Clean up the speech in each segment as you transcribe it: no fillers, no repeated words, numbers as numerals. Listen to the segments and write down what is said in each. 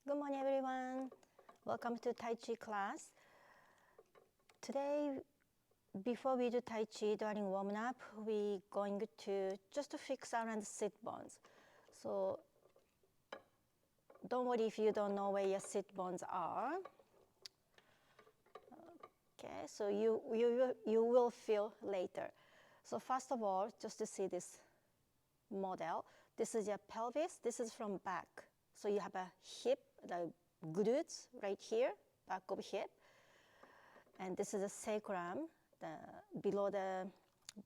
Good morning, everyone. Welcome to Tai Chi class. Today, before we do Tai Chi during warming up, we're going to just fix around sit bones. So don't worry if you don't know where your sit bones are. Okay, so you will feel later. So first of all, just to see this model, this is your pelvis. This is from back. So you have a hip, the glutes right here, back of hip. And this is a sacrum, below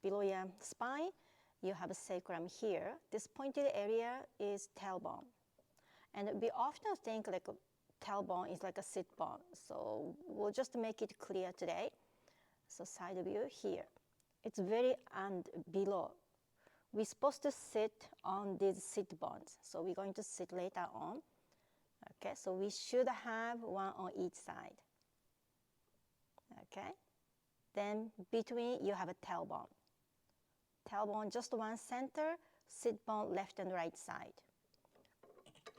your spine. You have a sacrum here. This pointed area is tailbone. And we often think like a tailbone is like a sit bone. So we'll just make it clear today. So side view here. It's very and below. We're supposed to sit on these sit bones. So we're going to sit later on. Okay, so we should have one on each side. Okay, then between you have a tailbone. Tailbone just one center, sit bone left and right side.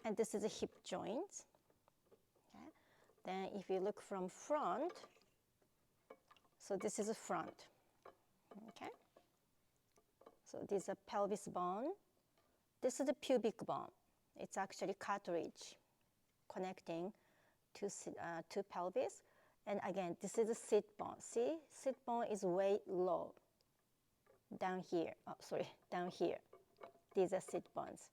And this is a hip joint. Okay. Then if you look from front, so this is a front. Okay. So this is a pelvis bone. This is a pubic bone. It's actually cartilage connecting to pelvis. And again, this is a sit bone. See, sit bone is way low. Down here. Oh, sorry, down here. These are sit bones.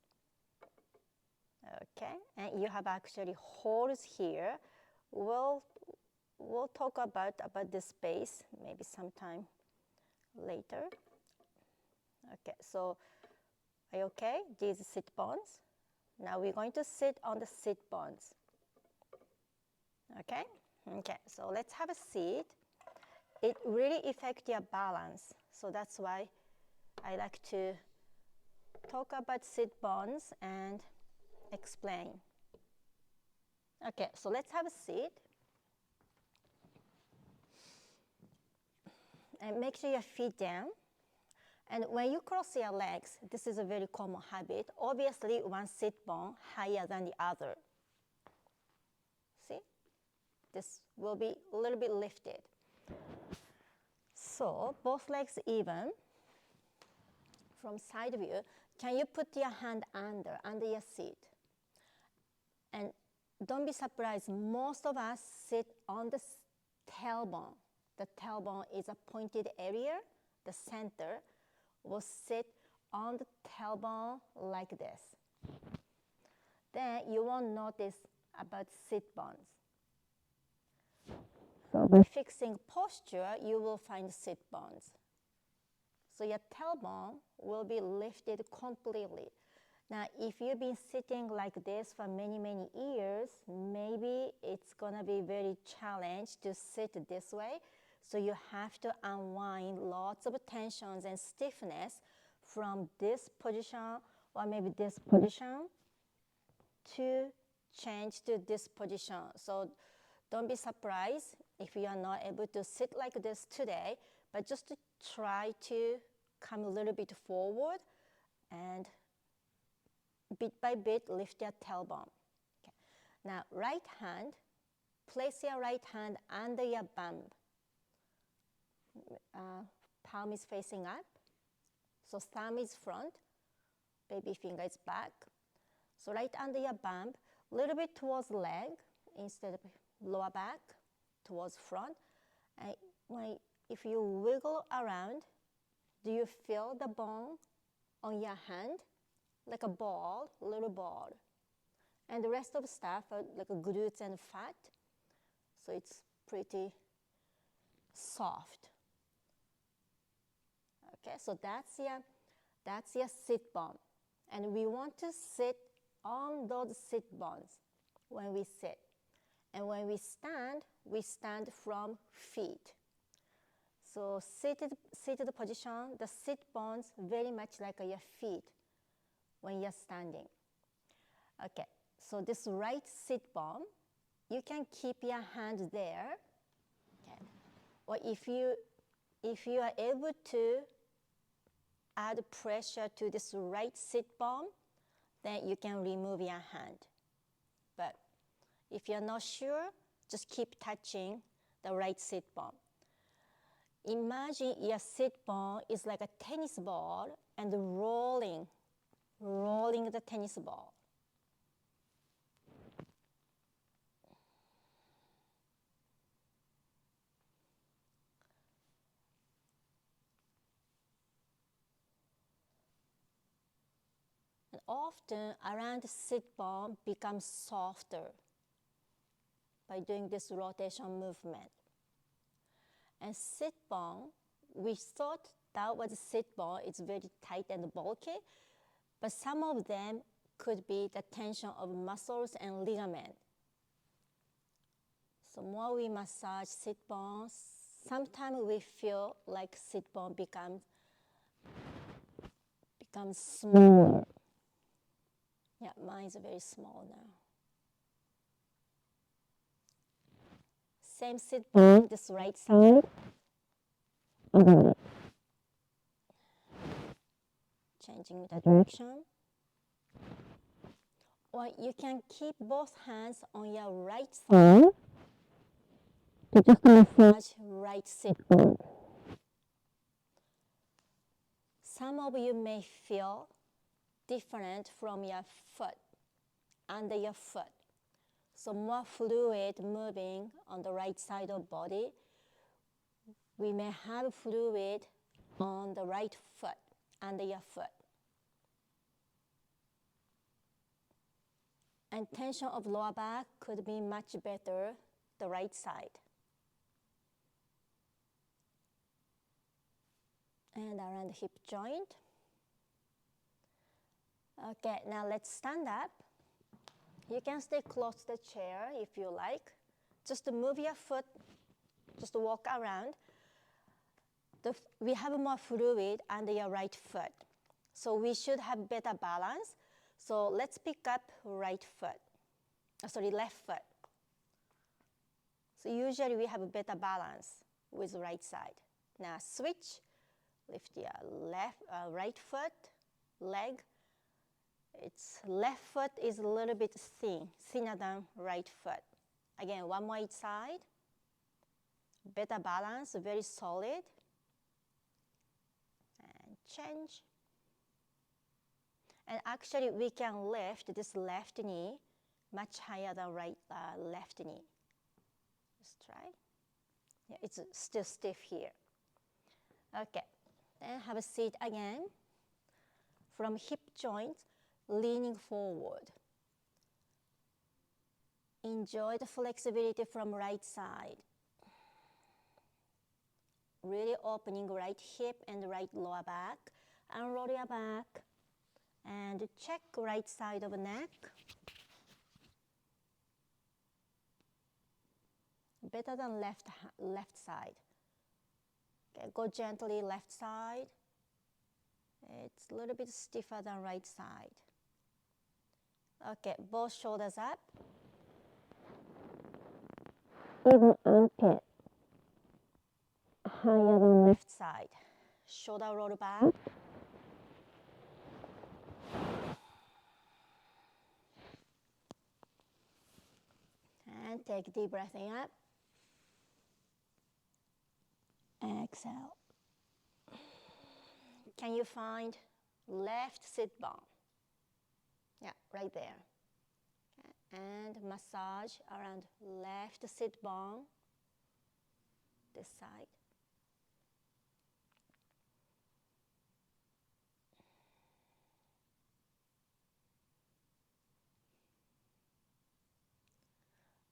Okay, and you have actually holes here. We'll talk about this space maybe sometime later. Okay, so are you okay? These sit bones. Now we're going to sit on the sit bones. Okay? Okay, so let's have a seat. It really affects your balance. So that's why I like to talk about sit bones and explain. Okay, so let's have a seat. And make sure your feet down. And when you cross your legs, this is a very common habit. Obviously, one sit bone higher than the other. See? This will be a little bit lifted. So both legs even. From side view, can you put your hand under your seat? And don't be surprised, most of us sit on the tailbone. The tailbone is a pointed area. The center will sit on the tailbone like this. Then you won't notice about sit bones. So by fixing posture, you will find sit bones. So your tailbone will be lifted completely. Now, if you've been sitting like this for many, many years, maybe it's gonna be very challenged to sit this way. So you have to unwind lots of tensions and stiffness from this position or maybe this position to change to this position. So don't be surprised if you are not able to sit like this today, but just to try to come a little bit forward and bit by bit lift your tailbone. Okay. Now right hand, place your right hand under your bum. Palm is facing up. So thumb is front, baby finger is back. So right under your bum, a little bit towards leg instead of lower back, towards front. And if you wiggle around, do you feel the bone on your hand? Like a ball, little ball. And the rest of the stuff are like a glutes and fat. So it's pretty soft. Okay, so that's your sit bone. And we want to sit on those sit bones when we sit. And when we stand from feet. So seated position, the sit bones very much like your feet when you're standing. Okay, so this right sit bone, you can keep your hand there. Okay. Or if you are able to add pressure to this right sit bone, then you can remove your hand. But If you're not sure, just keep touching the right sit bone. Imagine your sit bone is like a tennis ball and rolling the tennis ball. And often around the sit bone becomes softer by doing this rotation movement. And sit bone, we thought that was sit bone, it's very tight and bulky, but some of them could be the tension of muscles and ligament. So more we massage sit bones, sometimes we feel like sit bone becomes smaller. Yeah, mine is very small now. Same sit bone, this right side. Changing the direction. Or you can keep both hands on your right side to just massage right sit bone. Some of you may feel different from your foot, under your foot. So more fluid moving on the right side of body. We may have fluid on the right foot, under your foot. And tension of lower back could be much better the right side. And around the hip joint. Okay, now let's stand up. You can stay close to the chair if you like. Just move your foot, just walk around. We have more fluid under your right foot. So we should have better balance. So let's pick up left foot. So usually we have a better balance with right side. Now switch, lift your right foot, leg. Its left foot is a little bit thinner than right foot. Again, one more each side. Better balance, very solid. And change. And actually we can lift this left knee much higher than left knee. Just try. Yeah, it's still stiff here. Okay, then have a seat again. From hip joint, leaning forward. Enjoy the flexibility from right side. Really opening right hip and right lower back. Unroll your back. And check right side of the neck. Better than left side. Okay, go gently left side. It's a little bit stiffer than right side. Okay, both shoulders up. Even armpit higher than left side. Shoulder roll back. And take deep breath in up. Exhale. Can you find left sit bone? Yeah, right there. Okay. And massage around left sit bone, this side.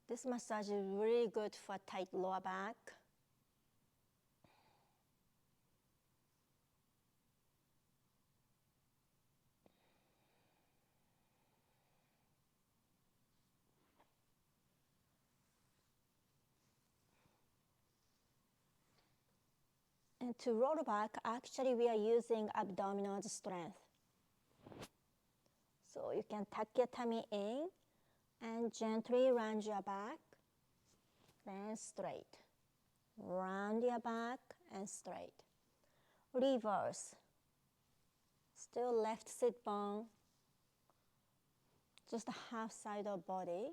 This massage is really good for tight lower back. And to roll back, actually we are using abdominal strength. So you can tuck your tummy in and gently round your back, then straight. Round your back and straight. Reverse. Still left sit bone, just the half side of body.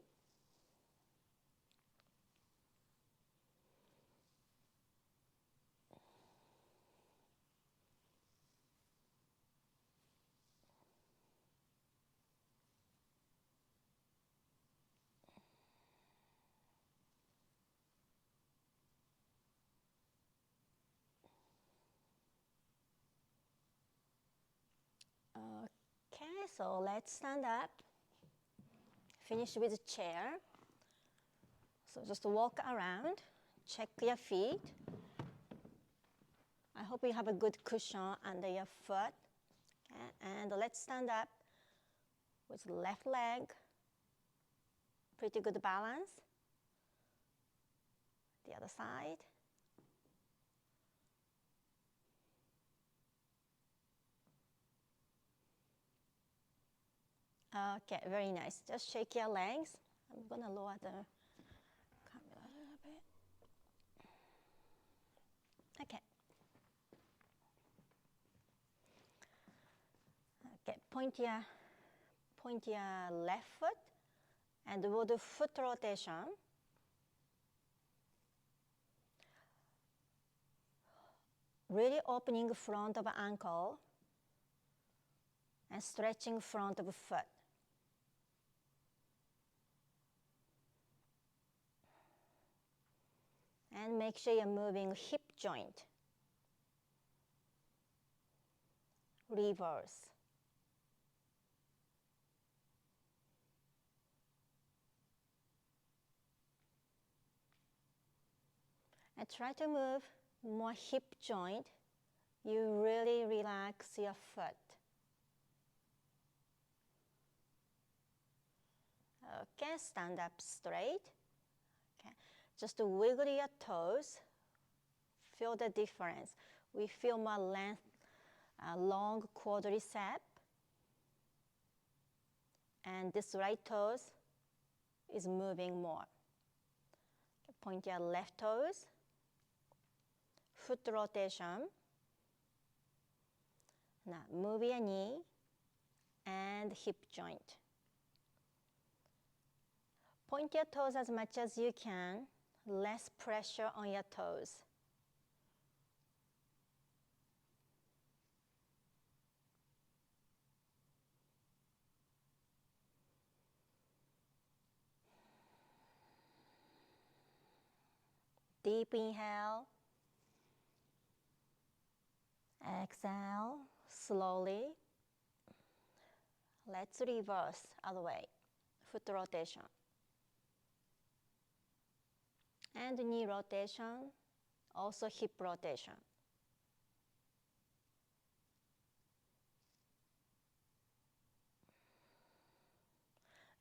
Okay, so let's stand up. Finish with chair. So just walk around, check your feet. I hope you have a good cushion under your foot. Okay, and let's stand up with left leg. Pretty good balance. The other side. Okay, very nice. Just shake your legs. I'm gonna lower the camera a little bit. Okay. Okay, point your left foot and we'll do foot rotation. Really opening front of ankle and stretching front of foot. And make sure you're moving hip joint. Reverse. And try to move more hip joint. You really relax your foot. Okay, stand up straight. Okay, just wiggle your toes. Feel the difference. We feel more length, long quadricep. And this right toes is moving more. Okay, point your left toes. Foot rotation. Now move your knee and hip joint. Point your toes as much as you can, less pressure on your toes. Deep inhale. Exhale, slowly. Let's reverse other way. Foot rotation. And knee rotation, also hip rotation.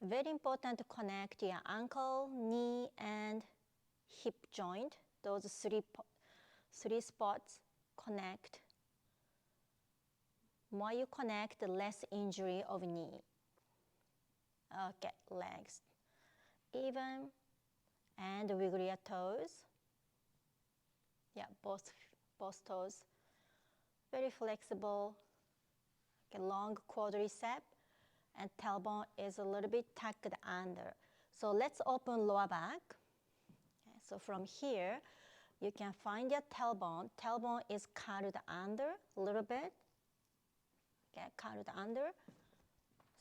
Very important to connect your ankle, knee, and hip joint. Those three spots connect. More you connect, the less injury of knee. Okay, legs even, and wiggle your toes. Yeah, both toes. Very flexible. Okay, long quadricep, and tailbone is a little bit tucked under. So let's open lower back. Okay, so from here, you can find your tailbone. Tailbone is curled under a little bit. Okay, curled under.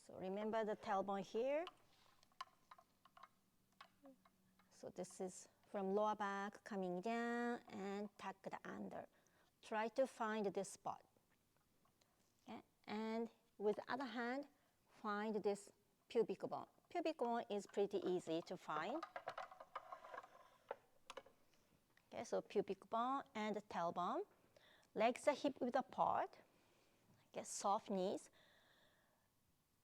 So remember the tailbone here. So this is from lower back coming down and tucked under. Try to find this spot. Okay, and with the other hand, find this pubic bone. Pubic bone is pretty easy to find. Okay, so pubic bone and tailbone. Legs are hip width apart. Okay, soft knees.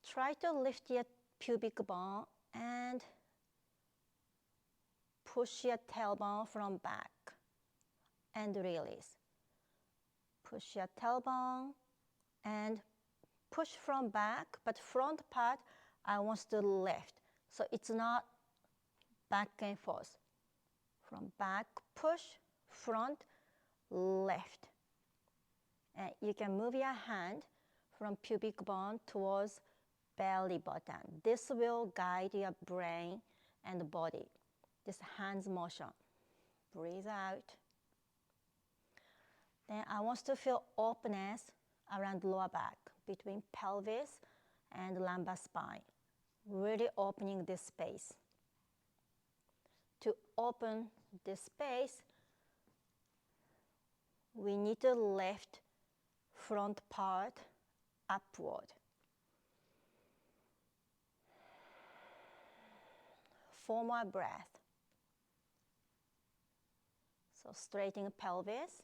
Try to lift your pubic bone and push your tailbone from back and release. Push your tailbone and push from back, but front part I want to lift. So it's not back and forth. From back, push, front, lift. And you can move your hand from pubic bone towards belly button. This will guide your brain and body. This hands motion. Breathe out. Then I want to feel openness around lower back, between pelvis and lumbar spine. Really opening this space. To open this space, we need to lift front part upward. 4 more breaths. So straightening pelvis.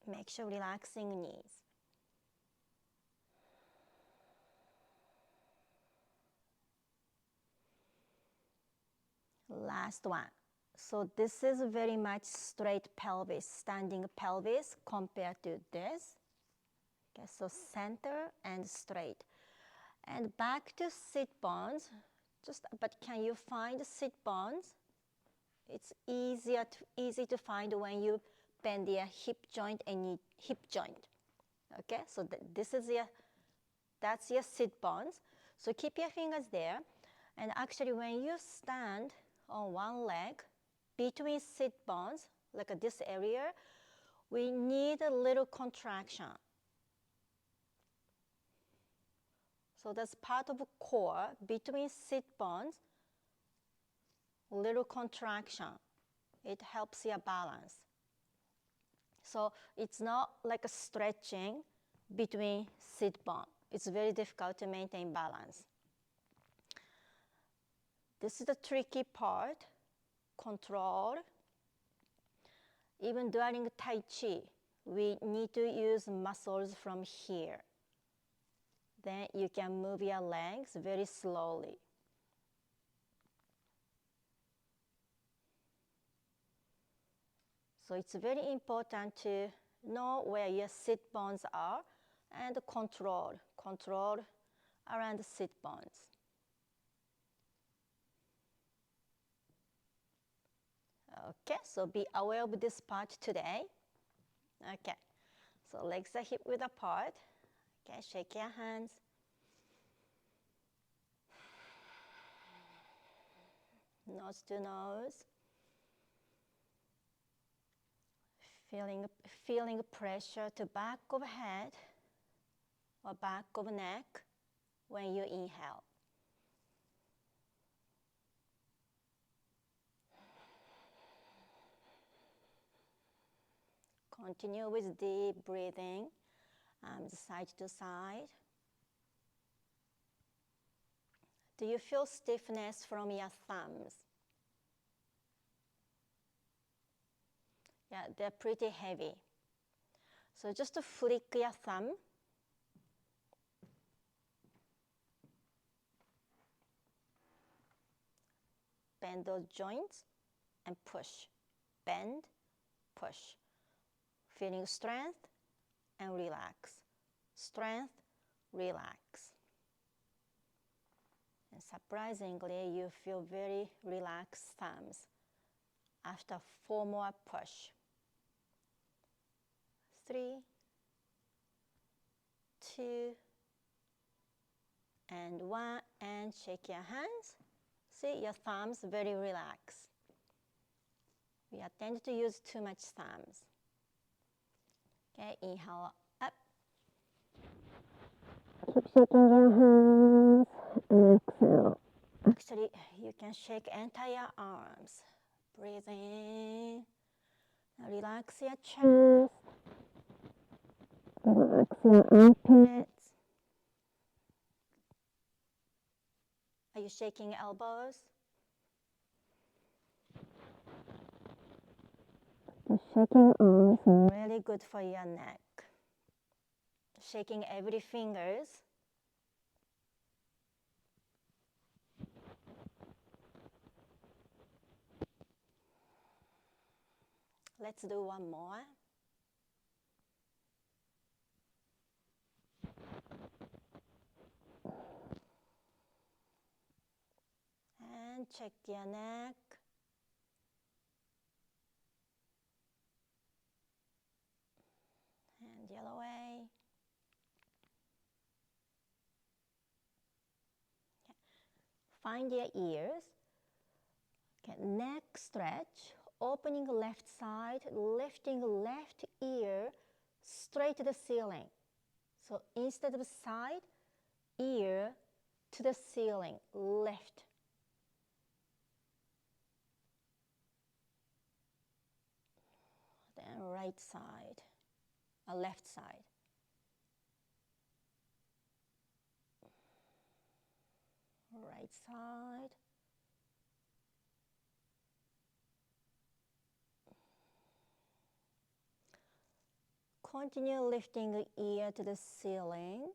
Make sure relaxing knees. Last one. So this is very much straight pelvis, standing pelvis compared to this. Okay, so center and straight. And back to sit bones. But can you find sit bones? It's easy to find when you bend your hip joint and hip joint. Okay, so that's your sit bones. So keep your fingers there. And actually when you stand on one leg, between sit bones, like this area, we need a little contraction. So that's part of core, between sit bones, little contraction. It helps your balance. So it's not like a stretching between sit bone. It's very difficult to maintain balance. This is the tricky part, control. Even during Tai Chi, we need to use muscles from here. Then you can move your legs very slowly. So it's very important to know where your sit bones are and control around the sit bones. Okay, so be aware of this part today. Okay, so legs are hip width apart. Okay, shake your hands. Nose to nose. Feeling pressure to back of head or back of neck when you inhale. Continue with deep breathing, side to side. Do you feel stiffness from your thumbs? Yeah, they're pretty heavy. So just to flick your thumb. Bend those joints and push. Bend, push. Feeling strength and relax. Strength, relax. And surprisingly, you feel very relaxed thumbs after 4 more push. 3, 2, and 1, and shake your hands. See, your thumbs very relaxed. We tend to use too much thumbs. Okay, inhale up. Keep shaking your hands and exhale. Actually, you can shake entire arms. Breathe in. Now relax your chest. Relax your armpits. Are you shaking elbows? The shaking arms are really good for your neck. Shaking every fingers. Let's do one more. And check your neck. And the other way. Okay. Find your ears. Okay. Neck stretch. Opening left side, lifting left ear straight to the ceiling. So instead of side, ear to the ceiling, lift. and right side, left side. Right side. Continue lifting the ear to the ceiling.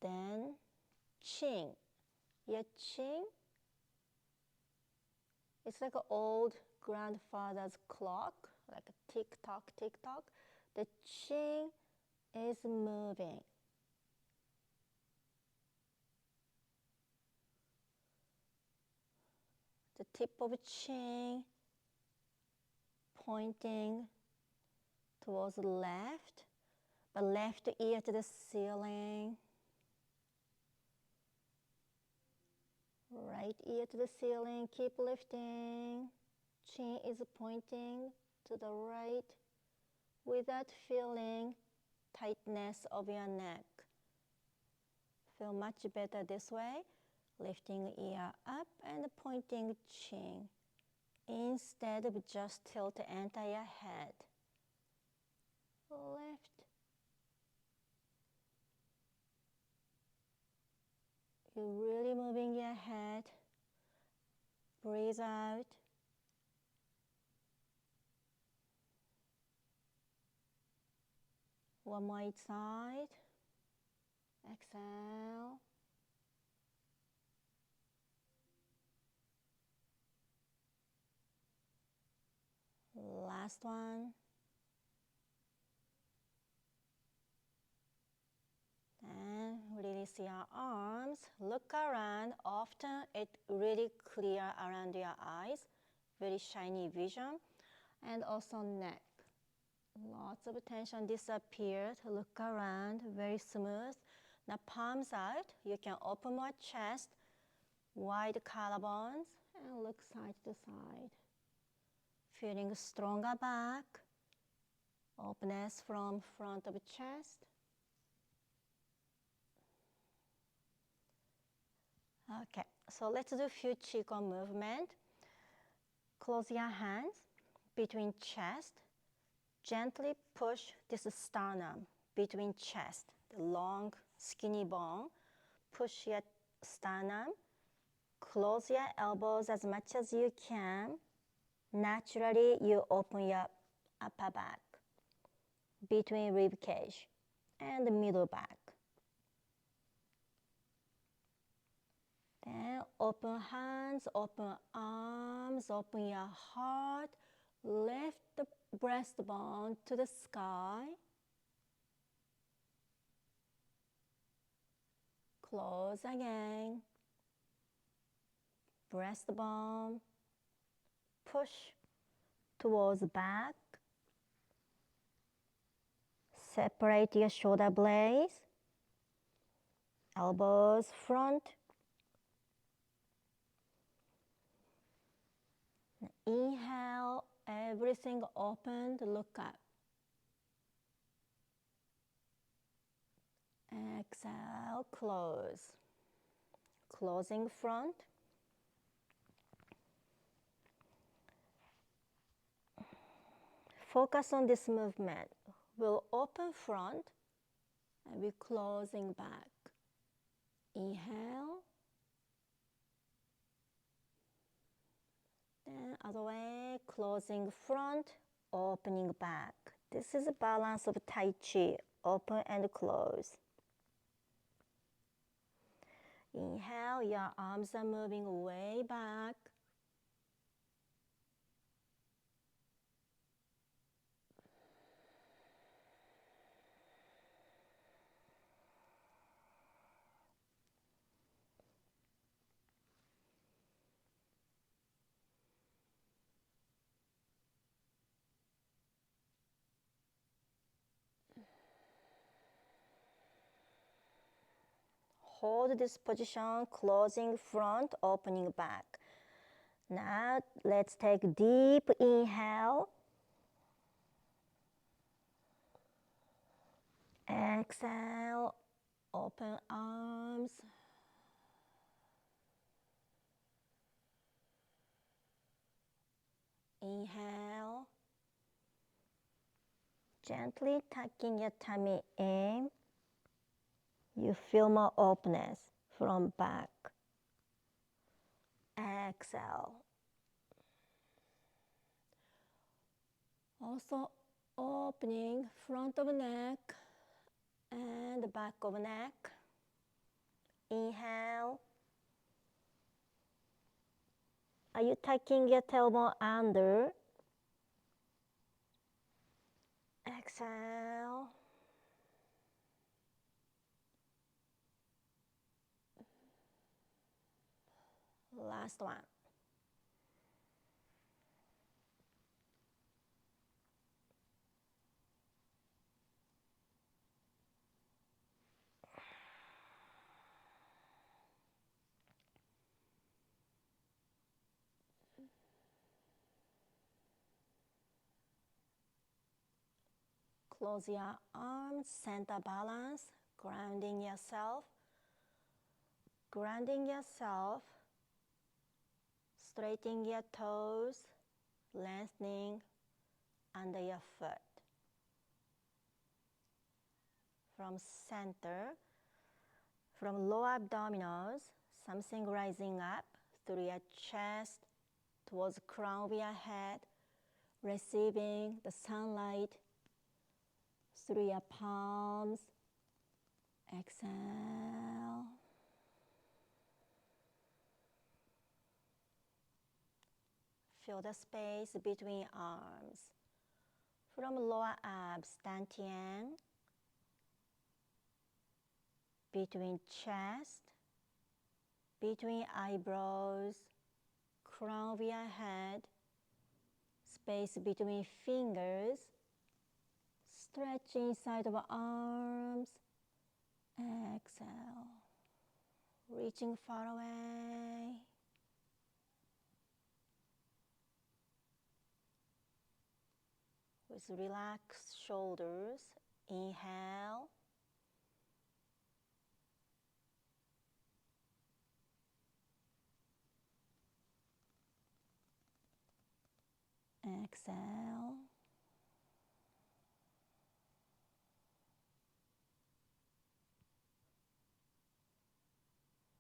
Then chin. Your chin, it's like an old grandfather's clock, like a tick-tock, tick-tock. The chin is moving. The tip of chin pointing towards the left, but left ear to the ceiling. Right ear to the ceiling, keep lifting. Chin is pointing to the right without feeling tightness of your neck. Feel much better this way. Lifting ear up and pointing chin instead of just tilt the entire head. Lift. You're really moving your head. Breathe out. One more each side. Exhale. Last one. And release your arms. Look around. Often it's really clear around your eyes. Very shiny vision. And also neck. Lots of tension disappeared. Look around. Very smooth. Now palms out. You can open more chest. Wide collarbones. And look side to side. Feeling stronger back. Openness from front of chest. Okay, so let's do a few Qigong movement. Close your hands between chest. Gently push this sternum between chest, the long skinny bone. Push your sternum. Close your elbows as much as you can. Naturally, you open your upper back between rib cage and the middle back. Then open hands, open arms, open your heart. Lift the breastbone to the sky. Close again. Breastbone. Push towards back. Separate your shoulder blades. Elbows front. Inhale, everything opened, look up. Exhale, close. Closing front. Focus on this movement. We'll open front and we're closing back. Inhale. Then other way, closing front, opening back. This is a balance of Tai Chi, open and close. Inhale, your arms are moving way back. Hold this position, closing front, opening back. Now let's take deep inhale. Exhale, open arms. Inhale. Gently tucking your tummy in. You feel more openness from back. Exhale. Also opening front of neck and back of neck. Inhale. Are you tucking your tailbone under? Exhale. Last one. Close your arms, center balance, grounding yourself. Grounding yourself, straightening your toes, lengthening under your foot. From center, from lower abdominals, something rising up through your chest towards the crown of your head, receiving the sunlight through your palms. Exhale. Feel the space between arms. From lower abs, dantan, between chest, between eyebrows, crown of your head, space between fingers, stretch inside of arms. Exhale, reaching far away. With relaxed shoulders, inhale. Exhale.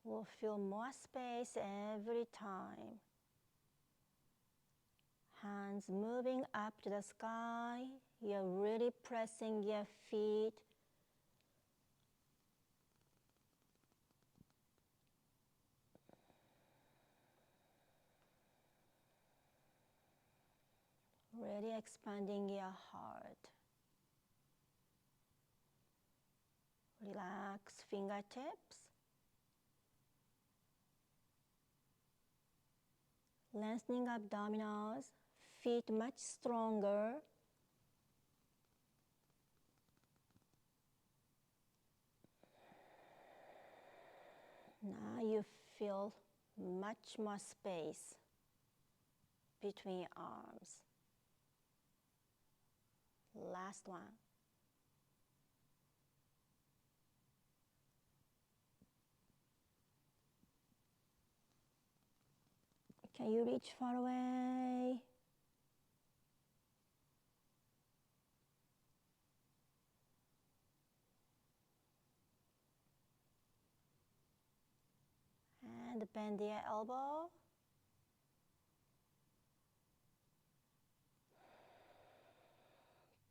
We'll feel more space every time. Hands moving up to the sky. You're really pressing your feet. Really expanding your heart. Relax fingertips. Lengthening abdominals, feet much stronger. Now you feel much more space between arms. Last one. Can you reach far away? And bend your elbow.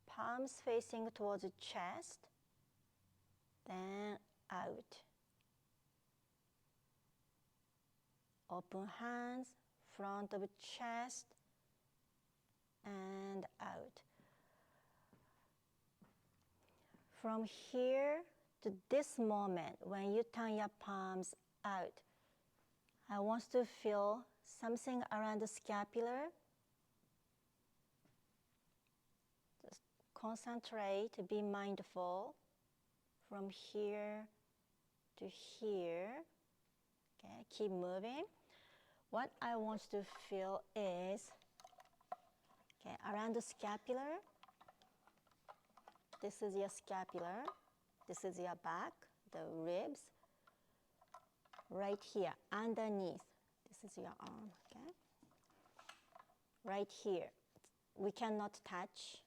Palms facing towards the chest. Then out. Open hands, front of chest, and out. From here to this moment, when you turn your palms out, I want to feel something around the scapular. Just concentrate, be mindful from here to here. Okay, keep moving. What I want to feel is, okay, around the scapular. This is your scapular. This is your back, the ribs. Right here, underneath. This is your arm, okay? Right here. We cannot touch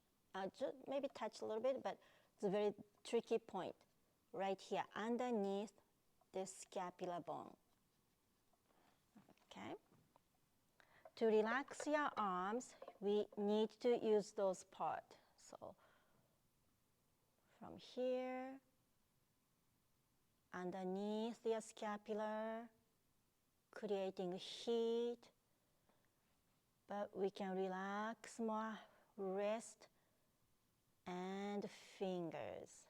just maybe touch a little bit, but it's a very tricky point right here underneath the scapular bone. Okay. To relax your arms, we need to use those parts. So from here, underneath your scapular, creating heat, but we can relax more wrist and fingers.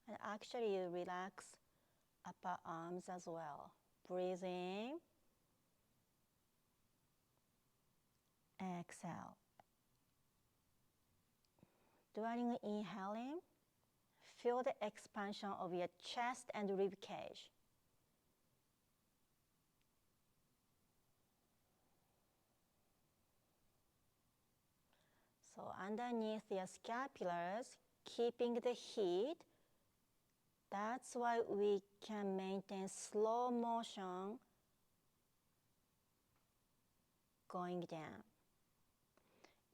And actually you relax upper arms as well. Breathing. Exhale. During inhaling, feel the expansion of your chest and rib cage. So underneath your scapulars, keeping the heat. That's why we can maintain slow motion going down.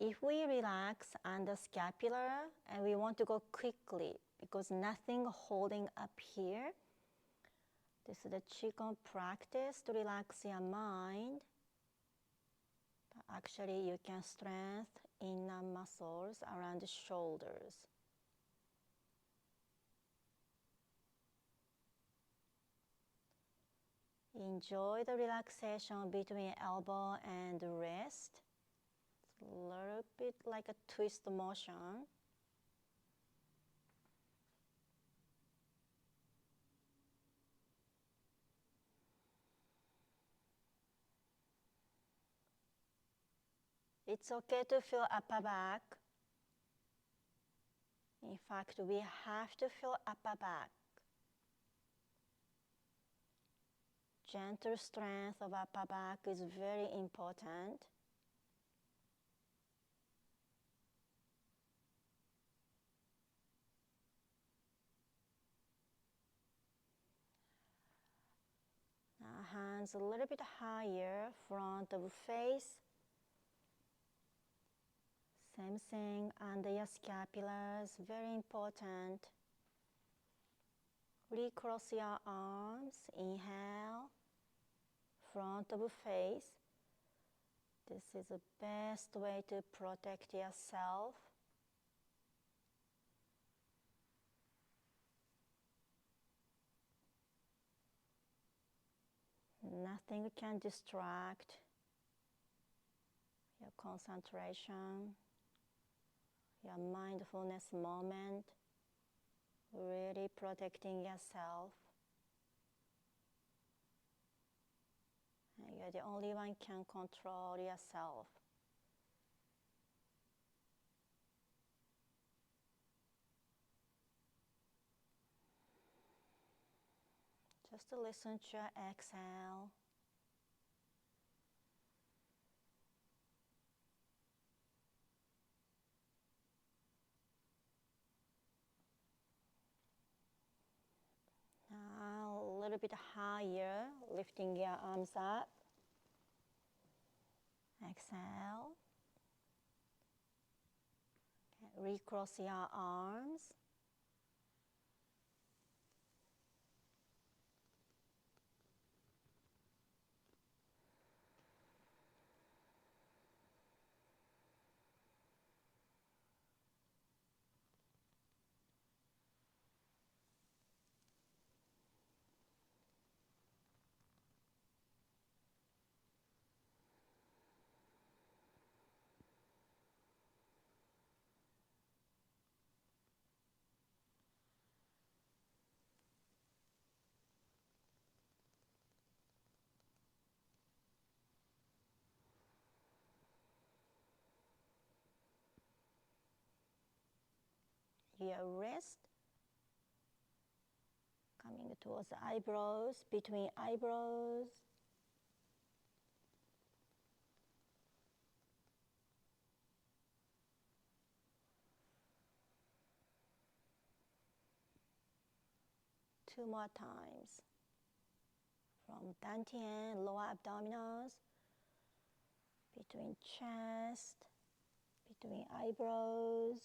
If we relax under scapular and we want to go quickly because nothing holding up here, this is the Qigong practice to relax your mind. But actually you can strengthen inner muscles around the shoulders. Enjoy the relaxation between elbow and wrist. It's a little bit like a twist motion. It's okay to feel upper back. In fact, we have to feel upper back. Gentle strength of upper back is very important. Now hands a little bit higher, front of face. Same thing under your scapulars, very important. Recross your arms, inhale, front of face. This is the best way to protect yourself. Nothing can distract your concentration, your mindfulness moment, really protecting yourself. And you're the only one can control yourself. Just to listen to your exhale. Now a little bit higher, lifting your arms up. Exhale. Okay, recross your arms. Your wrist coming towards the eyebrows, between eyebrows. Two more times. From dantan, lower abdominals, between chest, Doing eyebrows.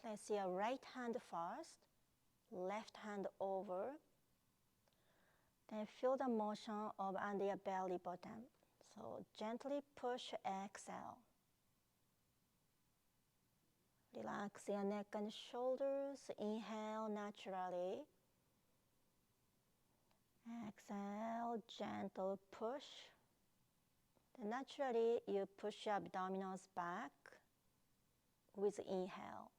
Place your right hand first, left hand over. Then feel the motion of under your belly button. So gently push, exhale. Relax your neck and shoulders. Inhale naturally. Exhale, gentle push. Then naturally, you push your abdominals back with inhale.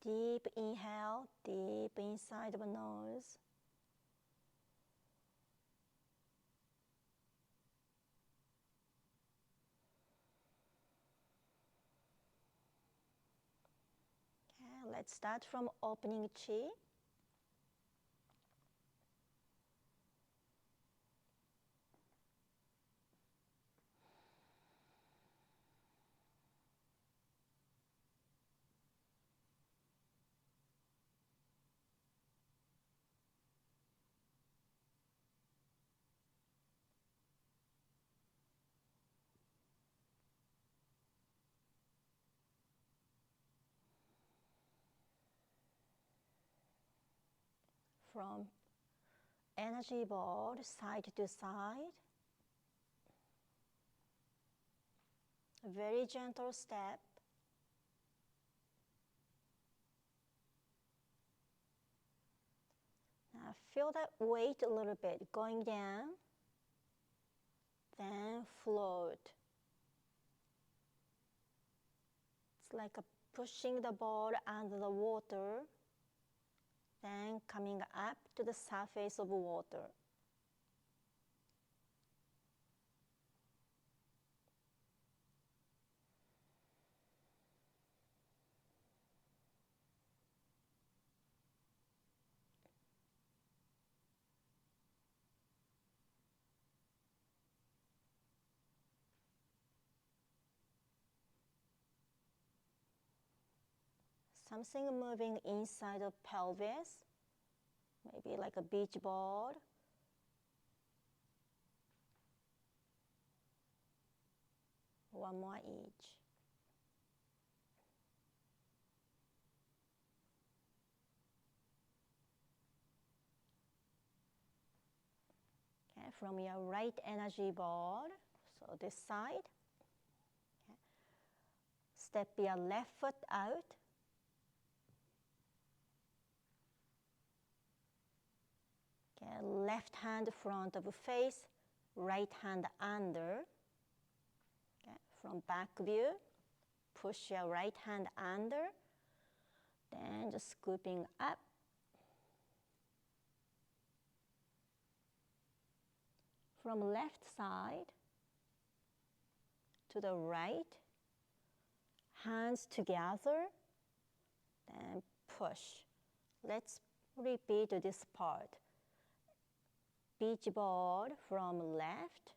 Deep inhale, deep inside of the nose. Okay, let's start from opening chi. From energy ball side to side. A very gentle step. Now feel that weight a little bit going down, then float. It's like pushing the ball under the water, then coming up to the surface of water. Something moving inside the pelvis, maybe like a beach ball. One more each. Okay, from your right energy ball, so this side. Okay. Step your left foot out. Okay, left hand front of face, right hand under. Okay, from back view, push your right hand under, then just scooping up. From left side to the right, hands together, then push. Let's repeat this part. Beach ball from left,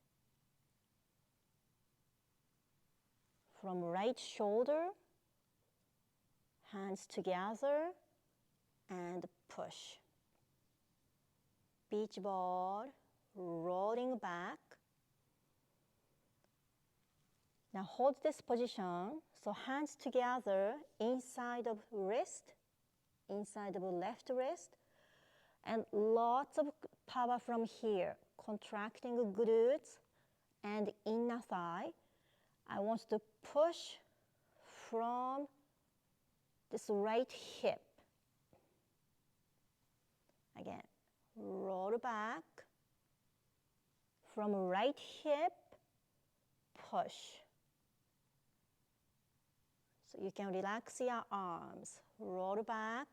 from right shoulder, hands together, and push. Beach ball, rolling back. Now hold this position, so hands together inside of wrist, inside of left wrist, and lots of power from here, contracting glutes and inner thigh. I want to push from this right hip. Again, roll back. From right hip, push. So you can relax your arms, roll back,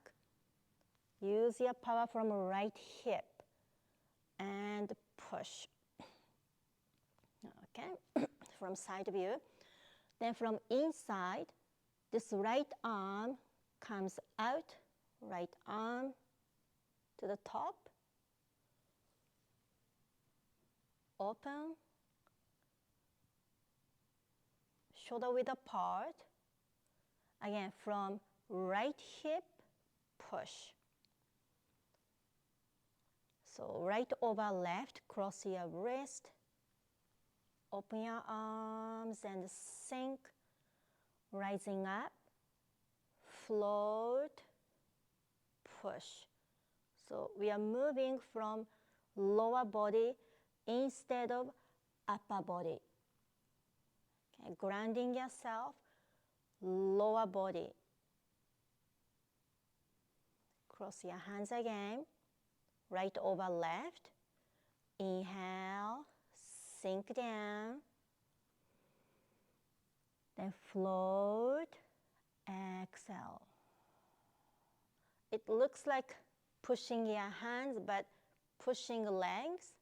use your power from right hip, and push. Okay, from side view. Then from inside, this right arm comes out, right arm to the top, open, shoulder width apart. Again, from right hip, push. So right over left, cross your wrist, open your arms and sink, rising up, float, push. So we are moving from lower body instead of upper body. Okay, grounding yourself, lower body. Cross your hands again, right over left. Inhale, sink down. Then float, exhale. It looks like pushing your hands, but pushing legs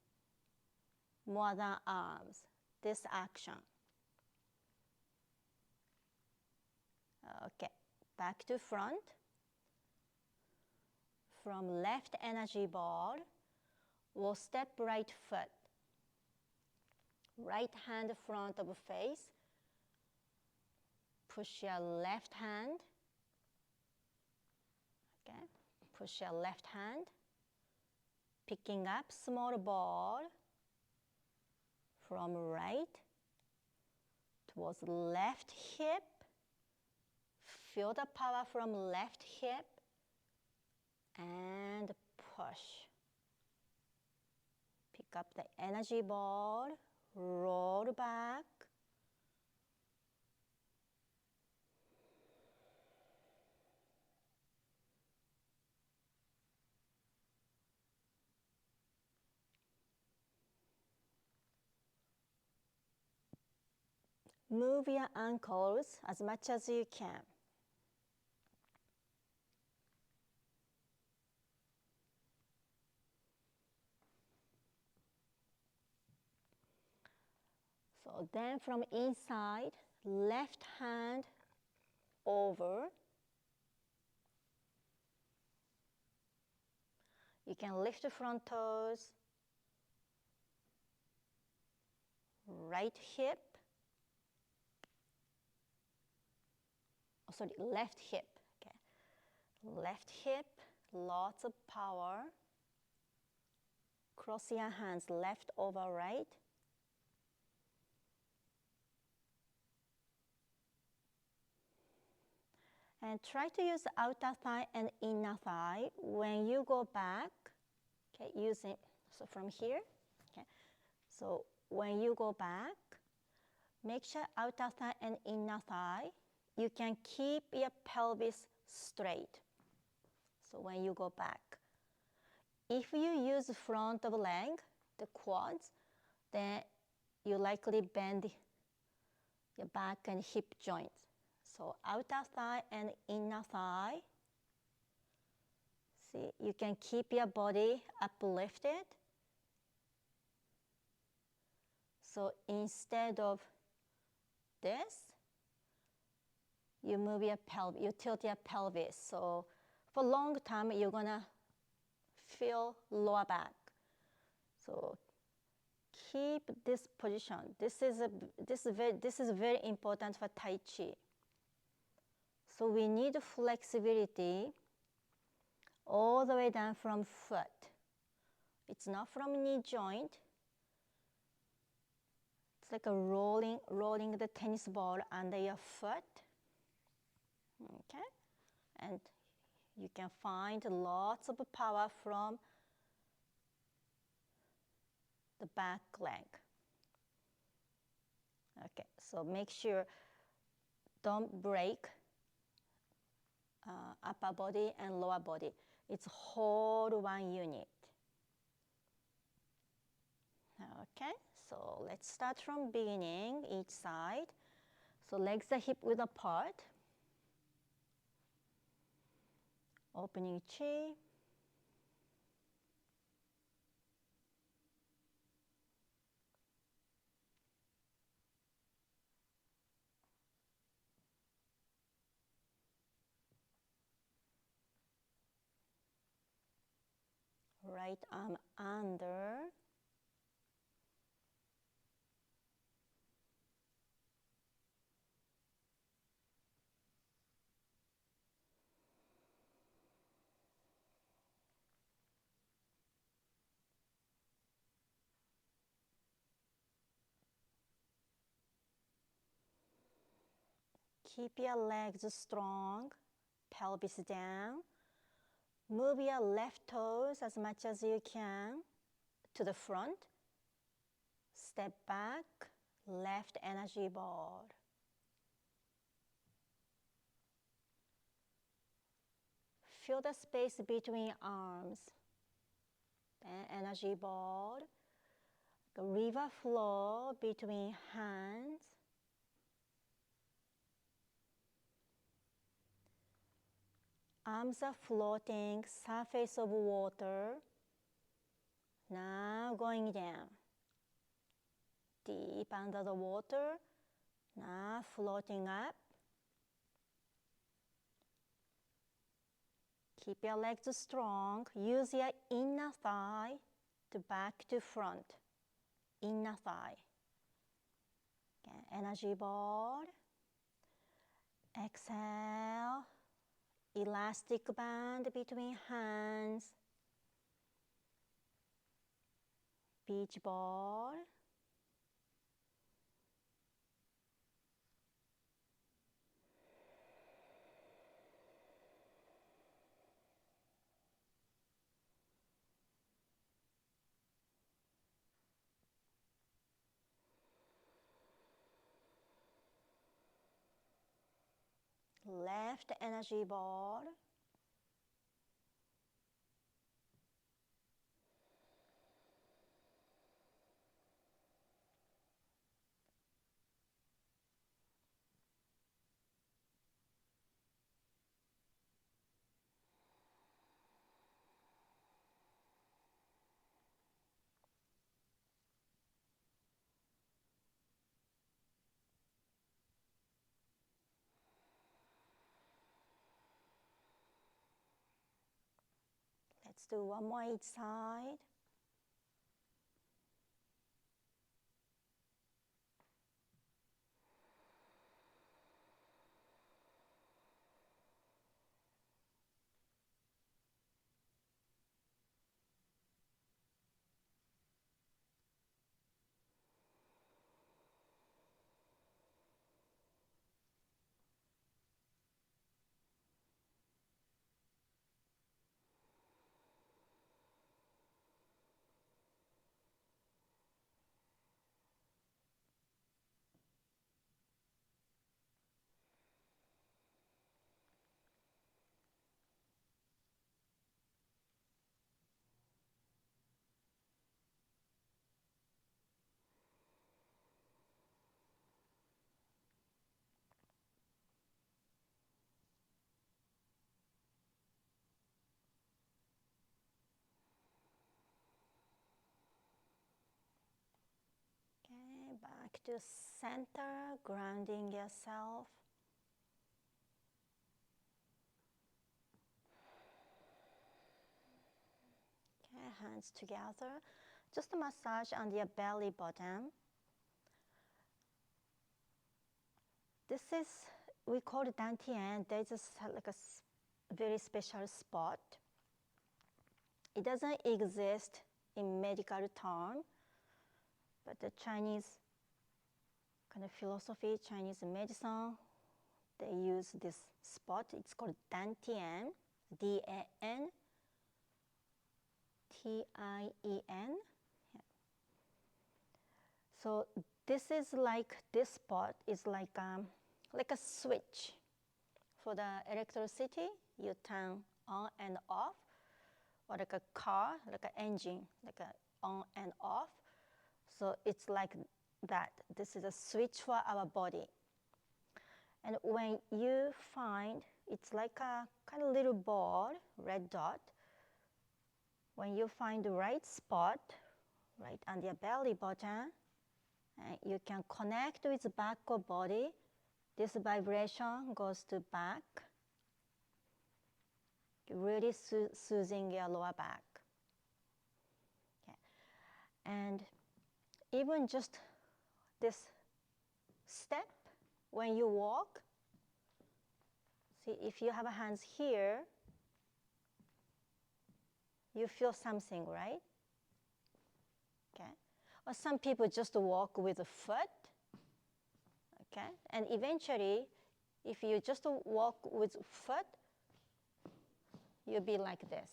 more than arms. This action. Okay, back to front. From left energy ball, we'll step right foot. Right hand front of face. Push your left hand. Okay, push your left hand. Picking up small ball from right towards left hip. Feel the power from left hip and push. Pick up the energy ball, roll back. Move your ankles as much as you can. So then from inside, left hand over. You can lift the front toes, right hip, left hip, okay. Left hip, lots of power. Cross your hands, left over right. And try to use outer thigh and inner thigh when you go back, okay, using, so from here, okay. So when you go back, make sure outer thigh and inner thigh, you can keep your pelvis straight. So when you go back. If you use front of leg, the quads, then you likely bend your back and hip joints. So outer thigh and inner thigh. See, you can keep your body uplifted. So instead of this, you move your pelvis, you tilt your pelvis. So for a long time, you're gonna feel lower back. So keep this position. This is very important for Tai Chi. So we need flexibility all the way down from foot. It's not from knee joint. It's like a rolling the tennis ball under your foot. Okay, and you can find lots of power from the back leg. Okay, so make sure don't break upper body and lower body. It's whole one unit. Okay, so let's start from beginning, each side. So legs are hip width apart. Opening chi. Right arm under. Keep your legs strong, pelvis down. Move your left toes as much as you can to the front. Step back, left energy ball. Feel the space between arms. Then energy ball. The river flow between hands. Arms are floating, surface of water. Now going down. Deep under the water. Now floating up. Keep your legs strong. Use your inner thigh to back to front. Inner thigh. Okay, energy ball. Exhale. Elastic band between hands. Beach ball. Left energy ball. Let's do one more each side. Okay, back to center, grounding yourself. Okay, hands together. Just a massage on your belly button. This is, we call it dantan. There's like a very special spot. It doesn't exist in medical term, but the Chinese kind of philosophy, Chinese medicine, they use this spot. It's called dantian, D-A-N-T-I-E-N. Yeah. So this is like, this spot is like a switch for the electricity. You turn on and off, or like a car, like an engine, like a on and off. So it's like that. This is a switch for our body. And when you find it's like a kind of little ball, red dot. When you find the right spot, right on your belly button, and you can connect with the back of body. This vibration goes to back, really soothing your lower back. Okay. And even just this step, when you walk, see if you have hands here, you feel something, right? Okay. Or some people just walk with a foot. Okay. And eventually, if you just walk with foot, you'll be like this.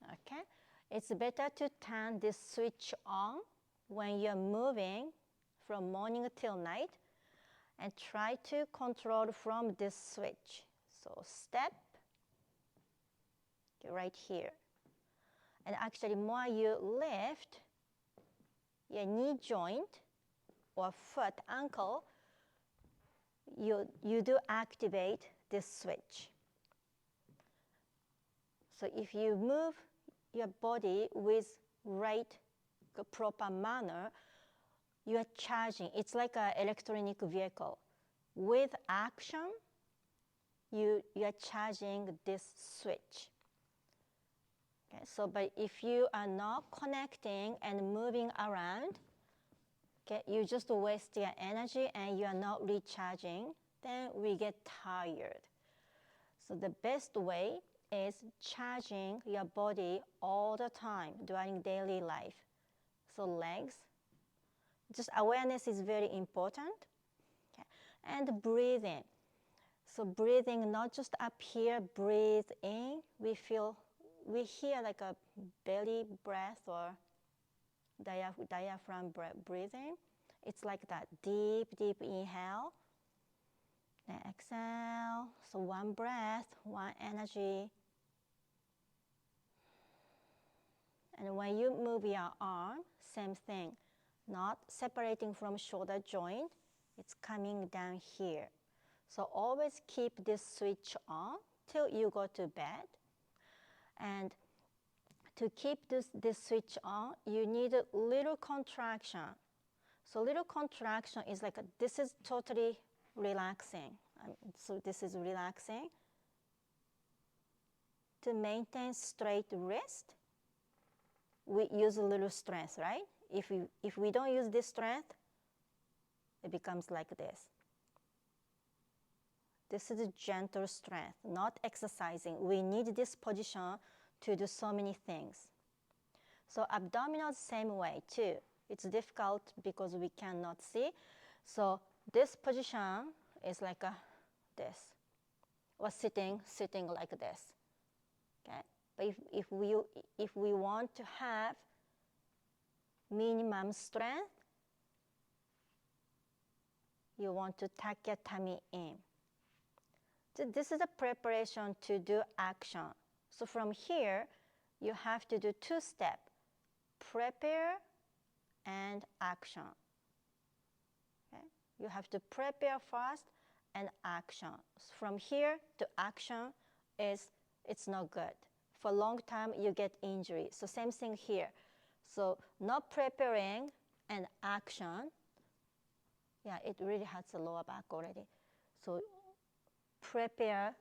Okay. It's better to turn this switch on when you're moving from morning till night, and try to control from this switch. So step, right here. And actually, more you lift your knee joint or foot, ankle, you do activate this switch. So if you move your body with right, proper manner, you are charging. It's like an electronic vehicle. With action, you are charging this switch. Okay, so but if you are not connecting and moving around, okay, you just waste your energy and you are not recharging, then we get tired. So the best way is charging your body all the time during daily life. So legs, just awareness is very important. Okay. And breathing. So breathing, not just up here, breathe in. We hear like a belly breath or diaphragm breathing. It's like that, deep, deep inhale. Then exhale. So one breath, one energy. And when you move your arm, same thing. Not separating from shoulder joint, it's coming down here. So always keep this switch on till you go to bed. And to keep this switch on, you need a little contraction. So little contraction is like, this is totally relaxing. So this is relaxing. To maintain straight wrist, we use a little strength, right? If we don't use this strength, it becomes like this. This is a gentle strength, not exercising. We need this position to do so many things. So abdominal, same way too. It's difficult because we cannot see. So this position is like this, or sitting like this. Okay. But if we want to have minimum strength, you want to tuck your tummy in. So this is a preparation to do action. So from here, you have to do two steps: prepare and action. Okay? You have to prepare first and action. From here to action it's not good. For a long time, you get injury. So same thing here. So not preparing and action, yeah, it really hurts the lower back already. So prepare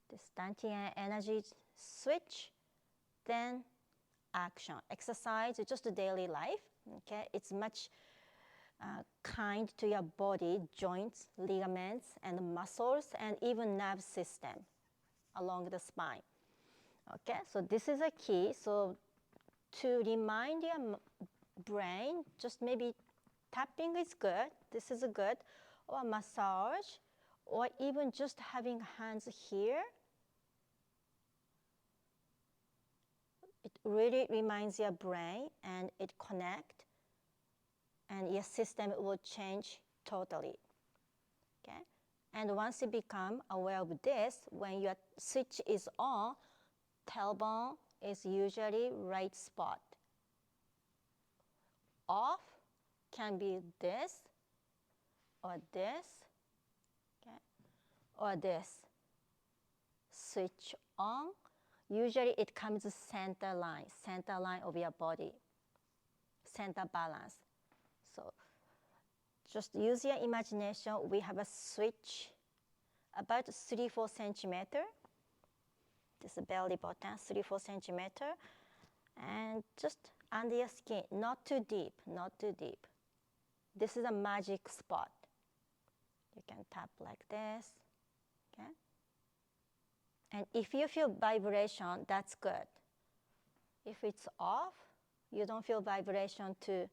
this dantian energy switch, then action. Exercise is just a daily life. Okay, it's much kind to your body, joints, ligaments, and muscles, and even nerve system along the spine. Okay, so this is a key. So to remind your brain, just maybe tapping is good. This is good, or massage, or even just having hands here. It really reminds your brain, and it connects, and your system will change totally. Okay, and once you become aware of this, when your switch is on, tailbone is usually right spot. Off can be this, or this, okay, or this. Switch on. Usually it comes center line of your body, center balance. So just use your imagination. We have a switch about 3-4 centimeter. This belly button, 3-4 centimeter, and just under your skin, not too deep, not too deep. This is a magic spot. You can tap like this, okay? And if you feel vibration, that's good. If it's off, you don't feel vibration to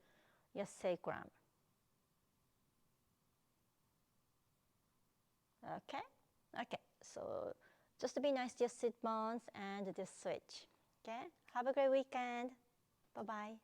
your sacrum. Okay? Okay, so just be nice to your sit bones and this switch. Okay? Have a great weekend. Bye-bye.